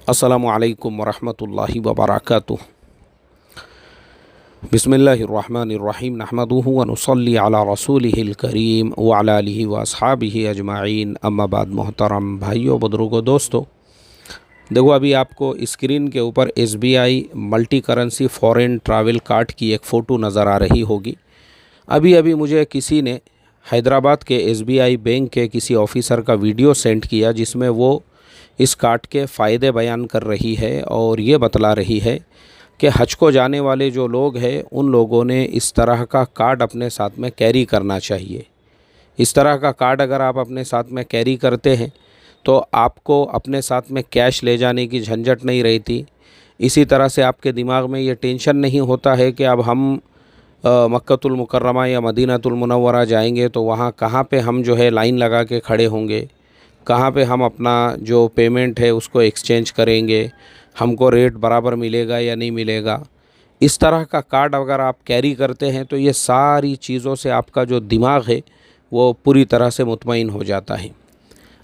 अस्सलामुअलैकुम वरहमतुल्लाहि वबरकातुह। बिस्मिल्लाहिर्रहमानिर्रहीम नहमदुहु व नुसल्ली अला रसूलिहिल करीम व अला आलिहि व अस्हाबिहि अजमाइन। अम्मा बाद मोहतरम भाइयों, बुजुर्गों, दोस्तों, देखो अभी आपको स्क्रीन के ऊपर SBI multi currency foreign travel card की एक फ़ोटो नज़र आ रही होगी। अभी अभी मुझे किसी ने हैदराबाद के SBI बैंक के किसी ऑफ़िसर का वीडियो सेंड किया, जिसमें वो इस कार्ड के फ़ायदे बयान कर रही है और ये बतला रही है कि हज को जाने वाले जो लोग हैं उन लोगों ने इस तरह का कार्ड अपने साथ में कैरी करना चाहिए। इस तरह का कार्ड अगर आप अपने साथ में कैरी करते हैं तो आपको अपने साथ में कैश ले जाने की झंझट नहीं रहती। इसी तरह से आपके दिमाग में ये टेंशन नहीं होता है कि अब हम मक्कतुल मुकर्रमा या मदीनातुल मुनव्वरा जाएंगे तो वहाँ कहाँ पे हम जो है लाइन लगा के खड़े होंगे, कहाँ पे हम अपना जो पेमेंट है उसको एक्सचेंज करेंगे, हमको रेट बराबर मिलेगा या नहीं मिलेगा। इस तरह का कार्ड अगर आप कैरी करते हैं तो ये सारी चीज़ों से आपका जो दिमाग है वो पूरी तरह से मुतमईन हो जाता है।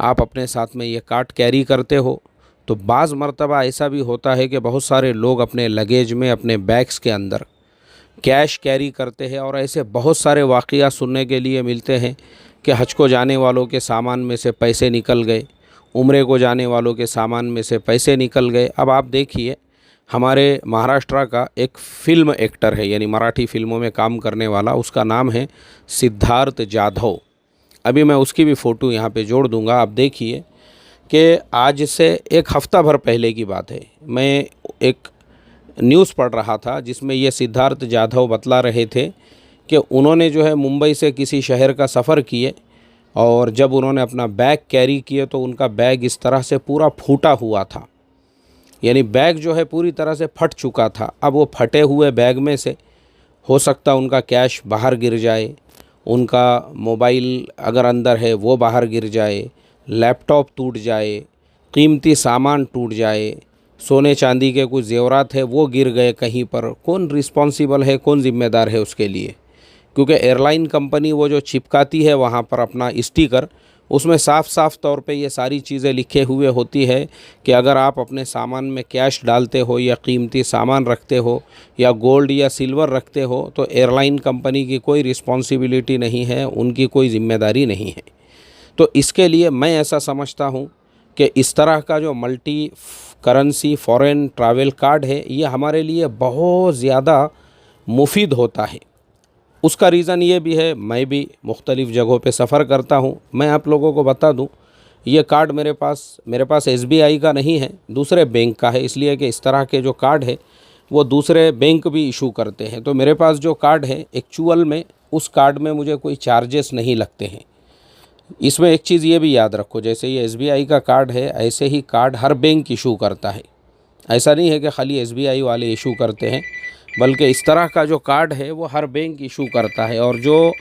आप अपने साथ में ये कार्ड कैरी करते हो तो बाज़ मरतबा ऐसा भी होता है कि बहुत सारे लोग अपने लगेज में, अपने बैग्स के अंदर कैश कैरी करते हैं और ऐसे बहुत सारे वाक़या सुनने के लिए मिलते हैं कि हज को जाने वालों के सामान में से पैसे निकल गए, उम्रे को जाने वालों के सामान में से पैसे निकल गए। अब आप देखिए, हमारे महाराष्ट्र का एक फ़िल्म एक्टर है, यानी मराठी फ़िल्मों में काम करने वाला, उसका नाम है सिद्धार्थ जाधव। अभी मैं उसकी भी फ़ोटो यहाँ पे जोड़ दूँगा। आप देखिए कि आज से एक हफ़्ता भर पहले की बात है, मैं एक न्यूज़ पढ़ रहा था जिसमें ये सिद्धार्थ जाधव बतला रहे थे कि उन्होंने जो है मुंबई से किसी शहर का सफ़र किए और जब उन्होंने अपना बैग कैरी किए तो उनका बैग इस तरह से पूरा फूटा हुआ था, यानी बैग जो है पूरी तरह से फट चुका था। अब वो फटे हुए बैग में से हो सकता उनका कैश बाहर गिर जाए, उनका मोबाइल अगर अंदर है वो बाहर गिर जाए, लैपटॉप टूट जाए, कीमती सामान टूट जाए, सोने चांदी के कुछ ज़ेवरात है वो गिर गए कहीं पर। कौन रिस्पॉन्सिबल है, कौन ज़िम्मेदार है उसके लिए? क्योंकि एयरलाइन कंपनी वो जो चिपकाती है वहाँ पर अपना स्टिकर, उसमें साफ़ साफ़ तौर पे ये सारी चीज़ें लिखे हुए होती है कि अगर आप अपने सामान में कैश डालते हो या कीमती सामान रखते हो या गोल्ड या सिल्वर रखते हो तो एयरलाइन कंपनी की कोई रिस्पॉन्सिबिलिटी नहीं है, उनकी कोई ज़िम्मेदारी नहीं है। तो इसके लिए मैं ऐसा समझता हूँ कि इस तरह का जो multi currency foreign travel card है ये हमारे लिए बहुत ज़्यादा मुफीद होता है। उसका रीज़न ये भी है, मैं भी मुख्तलिफ़ जगहों पे सफ़र करता हूँ। मैं आप लोगों को बता दूँ, ये कार्ड मेरे पास SBI का नहीं है, दूसरे बैंक का है, इसलिए कि इस तरह के जो कार्ड है वो दूसरे बैंक भी इशू करते हैं। तो मेरे पास जो कार्ड है एक्चुअल में उस कार्ड में मुझे कोई चार्जेस नहीं लगते हैं। इसमें एक चीज़ ये भी याद रखो, जैसे ये SBI का कार्ड है ऐसे ही कार्ड हर बैंक इशू करता है। ऐसा नहीं है कि खाली SBI वाले इशू करते हैं, बल्कि इस तरह का जो कार्ड है वो हर बैंक इशू करता है। और जो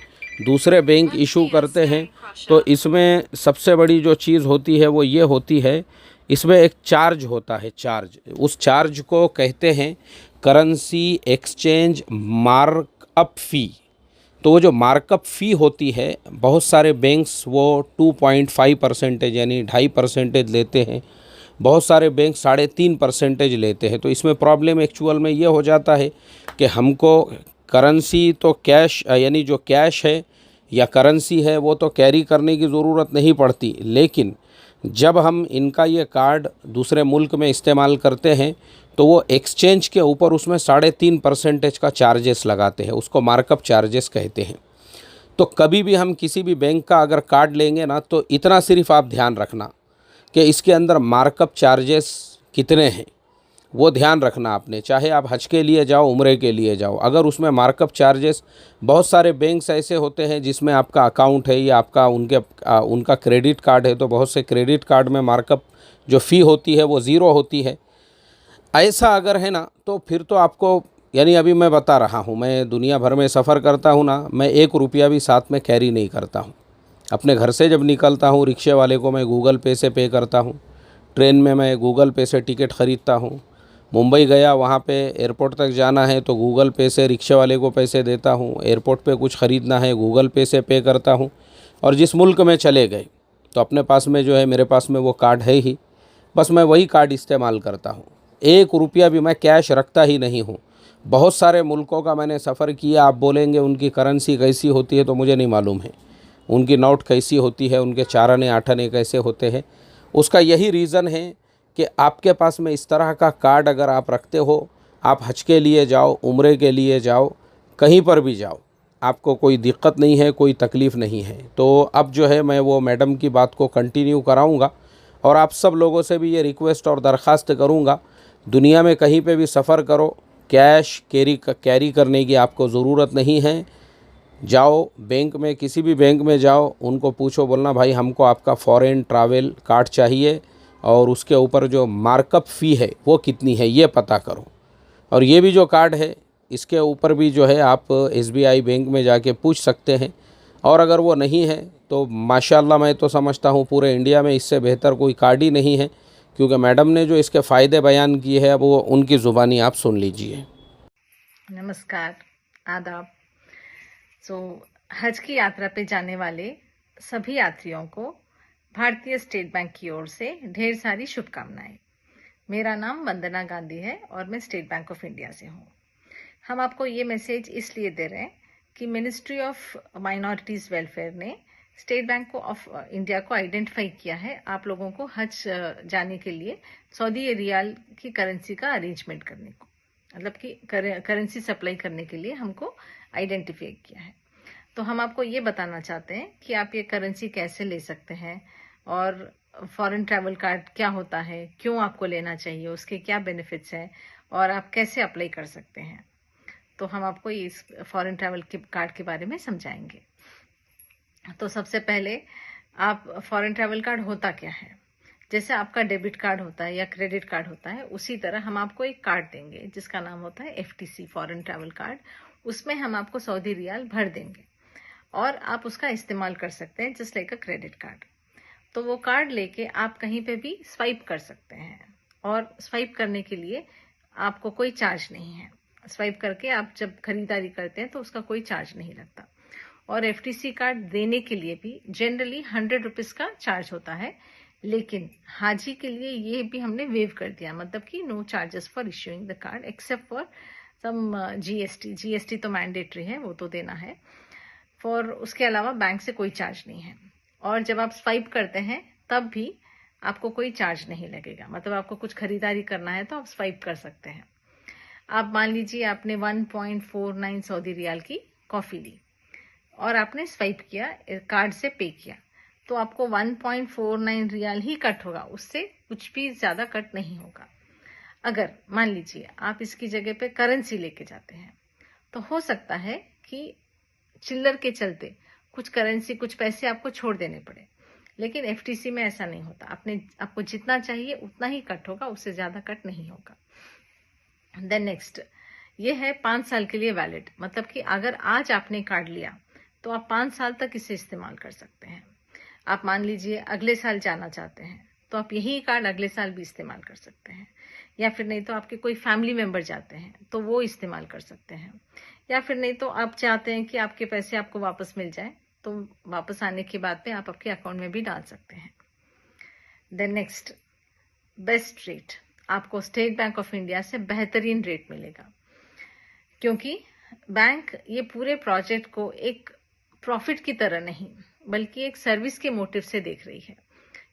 दूसरे बैंक इशू करते हैं तो इसमें सबसे बड़ी जो चीज़ होती है वो ये होती है, इसमें एक चार्ज होता है। चार्ज, उस चार्ज को कहते हैं करेंसी एक्सचेंज मार्कअप फ़ी। तो वो जो मार्कअप फ़ी होती है, बहुत सारे बैंक्स वो 2.5% यानी 2.5% लेते हैं, बहुत सारे बैंक 3.5% लेते हैं। तो इसमें प्रॉब्लम एक्चुअल में ये हो जाता है कि हमको करेंसी तो कैश, यानी जो कैश है या करेंसी है वो तो कैरी करने की ज़रूरत नहीं पड़ती, लेकिन जब हम इनका ये कार्ड दूसरे मुल्क में इस्तेमाल करते हैं तो वो एक्सचेंज के ऊपर उसमें 3.5% का चार्जेस लगाते हैं, उसको मार्कअप चार्जेस कहते हैं। तो कभी भी हम किसी भी बैंक का अगर कार्ड लेंगे ना तो इतना सिर्फ आप ध्यान रखना कि इसके अंदर मार्कअप चार्जेस कितने हैं, वो ध्यान रखना आपने। चाहे आप हज के लिए जाओ, उम्रे के लिए जाओ, अगर उसमें मार्कअप चार्जेस, बहुत सारे बैंक्स ऐसे होते हैं जिसमें आपका अकाउंट है या आपका उनका क्रेडिट कार्ड है, तो बहुत से क्रेडिट कार्ड में मार्कअप जो फ़ी होती है वो ज़ीरो होती है। ऐसा अगर है ना तो फिर तो आपको, यानी अभी मैं बता रहा हूँ, मैं दुनिया भर में सफ़र करता हूँ ना, मैं 1 रुपया भी साथ में कैरी नहीं करता हूँ। अपने घर से जब निकलता हूँ रिक्शे वाले को मैं गूगल पे से पे करता हूँ, ट्रेन में मैं गूगल पे से टिकट ख़रीदता हूँ, मुंबई गया वहाँ पे एयरपोर्ट तक जाना है तो गूगल पे से रिक्शे वाले को पैसे देता हूँ, एयरपोर्ट पे कुछ ख़रीदना है गूगल पे से पे करता हूँ। और जिस मुल्क में चले गए तो अपने पास में जो है, मेरे पास में वो कार्ड है ही, बस मैं वही कार्ड इस्तेमाल करता हूँ। 1 रुपया भी मैं कैश रखता ही नहीं हूँ। बहुत सारे मुल्कों का मैंने सफ़र किया। आप बोलेंगे उनकी करेंसी कैसी होती है, तो मुझे नहीं मालूम है। उनकी नोट कैसी होती है, उनके 4 आने 8 आने कैसे होते हैं। उसका यही रीज़न है कि आपके पास में इस तरह का कार्ड अगर आप रखते हो, आप हज के लिए जाओ, उम्रे के लिए जाओ, कहीं पर भी जाओ, आपको कोई दिक्कत नहीं है, कोई तकलीफ़ नहीं है। तो अब जो है मैं वो मैडम की बात को कंटिन्यू कराऊंगा और आप सब लोगों से भी ये रिक्वेस्ट और दरख्वास्त करूंगा, दुनिया में कहीं पे भी सफ़र करो, कैश कैरी करने की आपको ज़रूरत नहीं है। जाओ बैंक में, किसी भी बैंक में जाओ, उनको पूछो, बोलना भाई हमको आपका फॉरेन ट्रैवल कार्ड चाहिए और उसके ऊपर जो मार्कअप फ़ी है वो कितनी है ये पता करो। और ये भी जो कार्ड है इसके ऊपर भी जो है आप SBI बैंक में जाके पूछ सकते हैं। और अगर वो नहीं है तो माशाल्लाह मैं तो समझता हूँ पूरे इंडिया में इससे बेहतर कोई कार्ड ही नहीं है, क्योंकि मैडम ने जो इसके फ़ायदे बयान किए हैं वो उनकी ज़ुबानी आप सुन लीजिए। नमस्कार, आदाब। हज की यात्रा पे जाने वाले सभी यात्रियों को भारतीय स्टेट बैंक की ओर से ढेर सारी शुभकामनाएं। मेरा नाम वंदना गांधी है और मैं स्टेट बैंक ऑफ इंडिया से हूँ। हम आपको ये मैसेज इसलिए दे रहे हैं कि मिनिस्ट्री ऑफ माइनॉरिटीज़ वेलफेयर ने स्टेट बैंक ऑफ इंडिया को आइडेंटिफाई किया है आप लोगों को हज जाने के लिए सऊदी रियाल की करेंसी का अरेंजमेंट करने को, मतलब कि करेंसी सप्लाई करने के लिए हमको आइडेंटिफाई किया है। तो हम आपको ये बताना चाहते हैं कि आप ये करेंसी कैसे ले सकते हैं और फॉरेन ट्रैवल कार्ड क्या होता है, क्यों आपको लेना चाहिए, उसके क्या बेनिफिट्स हैं और आप कैसे अप्लाई कर सकते हैं। तो हम आपको इस फॉरेन ट्रैवल के कार्ड के बारे में समझाएंगे। तो सबसे पहले आप फॉरेन ट्रैवल कार्ड होता क्या है। जैसे आपका डेबिट कार्ड होता है या क्रेडिट कार्ड होता है, उसी तरह हम आपको एक कार्ड देंगे जिसका नाम होता है FTC, फॉरेन ट्रैवल कार्ड। उसमें हम आपको सऊदी रियाल भर देंगे और आप उसका इस्तेमाल कर सकते हैं just like a credit card. तो वो कार्ड लेके आप कहीं पे भी स्वाइप कर सकते हैं और स्वाइप करने के लिए आपको कोई चार्ज नहीं है। स्वाइप करके आप जब खरीदारी करते हैं तो उसका कोई चार्ज नहीं लगता। और FTC कार्ड देने के लिए भी जनरली 100 रुपीज़ का चार्ज होता है, लेकिन हाजी के लिए ये भी हमने वेव कर दिया, मतलब कि no charges for issuing the card except for some GST तो मैंडेटरी है, वो तो देना है। फॉर उसके अलावा बैंक से कोई चार्ज नहीं है। और जब आप स्वाइप करते हैं तब भी आपको कोई चार्ज नहीं लगेगा, मतलब आपको कुछ खरीदारी करना है तो आप स्वाइप कर सकते हैं। आप मान लीजिए आपने 1.49 सऊदी रियाल की कॉफ़ी ली और आपने स्वाइप किया, कार्ड से पे किया, तो आपको 1.49 रियाल ही कट होगा, उससे कुछ भी ज़्यादा कट नहीं होगा। अगर मान लीजिए आप इसकी जगह पे करेंसी लेके जाते हैं तो हो सकता है कि चिल्लर के चलते कुछ करेंसी, कुछ पैसे आपको छोड़ देने पड़े, लेकिन FTC में ऐसा नहीं होता। आपको जितना चाहिए उतना ही कट होगा, उससे ज़्यादा कट नहीं होगा। देन नेक्स्ट, ये है 5 साल के लिए वैलिड, मतलब कि अगर आज आपने कार्ड लिया तो आप 5 साल तक इसे इस्तेमाल कर सकते हैं। आप मान लीजिए अगले साल जाना चाहते हैं तो आप यही कार्ड अगले साल भी इस्तेमाल कर सकते हैं, या फिर नहीं तो आपके कोई फैमिली मेंबर जाते हैं तो वो इस्तेमाल कर सकते हैं, या फिर नहीं तो आप चाहते हैं कि आपके पैसे आपको वापस मिल जाए तो वापस आने के बाद में आप आपके अकाउंट में भी डाल सकते हैं। देन नेक्स्ट, बेस्ट रेट, आपको स्टेट बैंक ऑफ इंडिया से बेहतरीन रेट मिलेगा, क्योंकि बैंक ये पूरे प्रोजेक्ट को एक प्रॉफिट की तरह नहीं बल्कि एक सर्विस के मोटिव से देख रही है।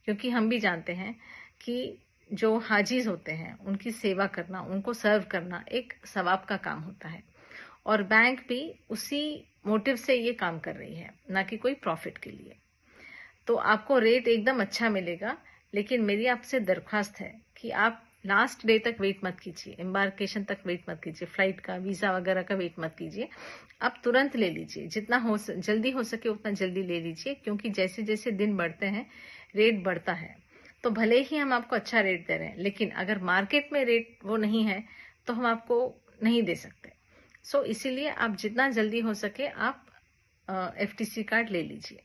क्योंकि हम भी जानते हैं कि जो हाजीज होते हैं उनकी सेवा करना, उनको सर्व करना एक सवाब का काम होता है, और बैंक भी उसी मोटिव से ये काम कर रही है, ना कि कोई प्रॉफिट के लिए। तो आपको रेट एकदम अच्छा मिलेगा, लेकिन मेरी आपसे दरख्वास्त है कि आप लास्ट डे तक वेट मत कीजिए, एम्बार्केशन तक वेट मत कीजिए, फ्लाइट का वीज़ा वगैरह का वेट मत कीजिए। आप तुरंत ले लीजिए, जितना जल्दी हो सके उतना जल्दी ले लीजिए, क्योंकि जैसे जैसे दिन बढ़ते हैं रेट बढ़ता है। तो भले ही हम आपको अच्छा रेट दे रहे हैं, लेकिन अगर मार्केट में रेट वो नहीं है तो हम आपको नहीं दे सकते। सो इसीलिए आप जितना जल्दी हो सके आप FTC कार्ड ले लीजिए।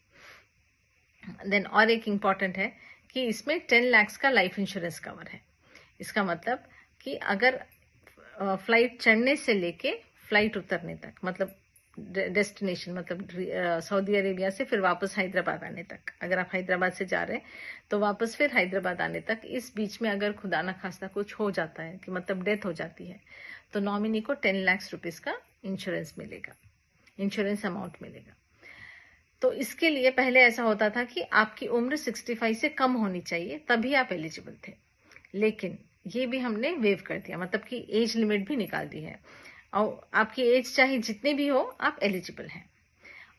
देन और एक इम्पॉर्टेंट है कि इसमें 10 लाख का लाइफ इंश्योरेंस कवर है। इसका मतलब कि अगर फ्लाइट चढ़ने से लेके फ्लाइट उतरने तक, मतलब डेस्टिनेशन, मतलब सऊदी अरेबिया से फिर वापस हैदराबाद आने तक। अगर आप हैदराबाद से जा रहे हैं तो वापस फिर हैदराबाद आने तक, इस बीच में अगर खुदा न खास्ता कुछ हो जाता है कि मतलब डेथ हो जाती है, तो नॉमिनी को 10 लाख रुपीस का इंश्योरेंस मिलेगा, इंश्योरेंस अमाउंट मिलेगा। तो इसके लिए पहले ऐसा होता था कि आपकी उम्र 65 से कम होनी चाहिए, तभी आप एलिजिबल थे। लेकिन ये भी हमने वेव कर दिया, मतलब कि एज लिमिट भी निकाल दी है, और आपकी एज चाहे जितनी भी हो, आप एलिजिबल हैं।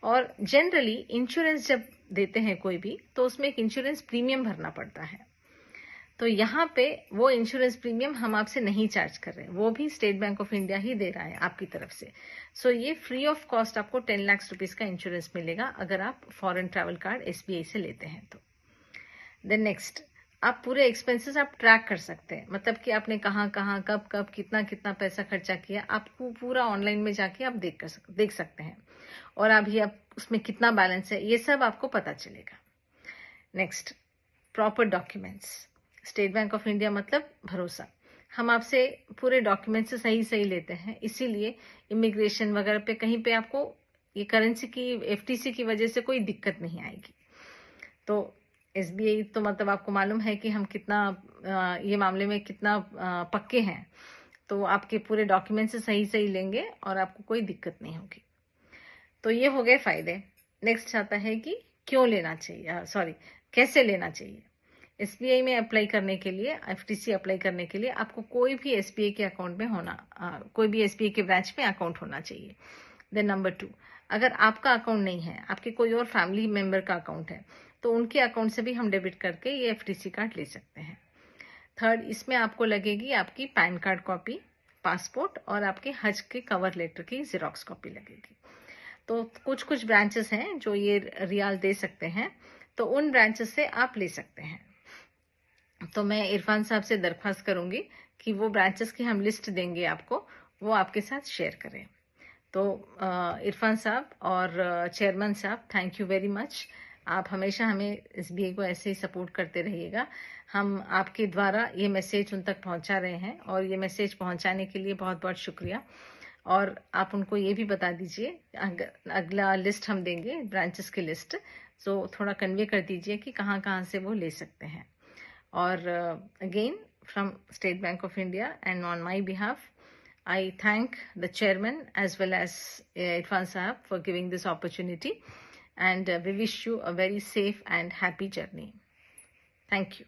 और जनरली इंश्योरेंस जब देते हैं कोई भी, तो उसमें एक इंश्योरेंस प्रीमियम भरना पड़ता है। तो यहाँ पे वो इंश्योरेंस प्रीमियम हम आपसे नहीं चार्ज कर रहे हैं, वो भी स्टेट बैंक ऑफ इंडिया ही दे रहा है आपकी तरफ से। सो ये फ्री ऑफ कॉस्ट आपको 10 लाख रुपीस का इंश्योरेंस मिलेगा अगर आप फॉरेन ट्रैवल कार्ड SBI से लेते हैं तो। देन नेक्स्ट, आप पूरे एक्सपेंसेस आप ट्रैक कर सकते हैं, मतलब कि आपने कहाँ कहाँ कब कब कितना कितना पैसा खर्चा किया, आपको पूरा ऑनलाइन में जाके आप देख सकते हैं। और अभी आप उसमें कितना बैलेंस है, ये सब आपको पता चलेगा। Next, proper documents. State bank of India मतलब भरोसा। हम आपसे पूरे डॉक्यूमेंट्स सही सही लेते हैं, इसीलिए इमिग्रेशन वगैरह पे कहीं पे आपको ये करेंसी की FTC की वजह से कोई दिक्कत नहीं आएगी। तो SBI तो मतलब आपको मालूम है कि हम कितना ये मामले में कितना पक्के हैं, तो आपके पूरे डॉक्यूमेंट्स सही सही लेंगे और आपको कोई दिक्कत नहीं होगी। तो ये हो गए फायदे। नेक्स्ट आता है कि क्यों लेना चाहिए, सॉरी कैसे लेना चाहिए। SBI में अप्लाई करने के लिए, FTC अप्लाई करने के लिए आपको कोई भी SBI के अकाउंट में होना, कोई भी SBI के ब्रांच में अकाउंट होना चाहिए। देन नंबर 2, अगर आपका अकाउंट नहीं है, आपके कोई और फैमिली मेंबर का अकाउंट है, तो उनके अकाउंट से भी हम डेबिट करके ये FTC कार्ड ले सकते हैं। थर्ड, इसमें आपको लगेगी आपकी पैन कार्ड कॉपी, पासपोर्ट और आपके हज के कवर लेटर की जेरोक्स कॉपी लगेगी। तो कुछ कुछ ब्रांचेस हैं जो ये रियाल दे सकते हैं, तो उन ब्रांचेस से आप ले सकते हैं। तो मैं इरफान साहब से दरख्वास्त करूंगी कि वो ब्रांचेस की हम लिस्ट देंगे आपको, वो आपके साथ शेयर करें। तो इरफान साहब और चेयरमैन साहब, थैंक यू वेरी मच। आप हमेशा हमें SBI को ऐसे ही सपोर्ट करते रहिएगा। हम आपके द्वारा ये मैसेज उन तक पहुंचा रहे हैं, और ये मैसेज पहुंचाने के लिए बहुत बहुत शुक्रिया। और आप उनको ये भी बता दीजिए, अगला लिस्ट हम देंगे ब्रांचेस की लिस्ट, तो थोड़ा कन्वे कर दीजिए कि कहाँ कहाँ से वो ले सकते हैं। और again, from State Bank of India and on my behalf, I thank the chairman as well as Irfan Sahab for giving this opportunity, and we wish you a very safe and happy journey. Thank you.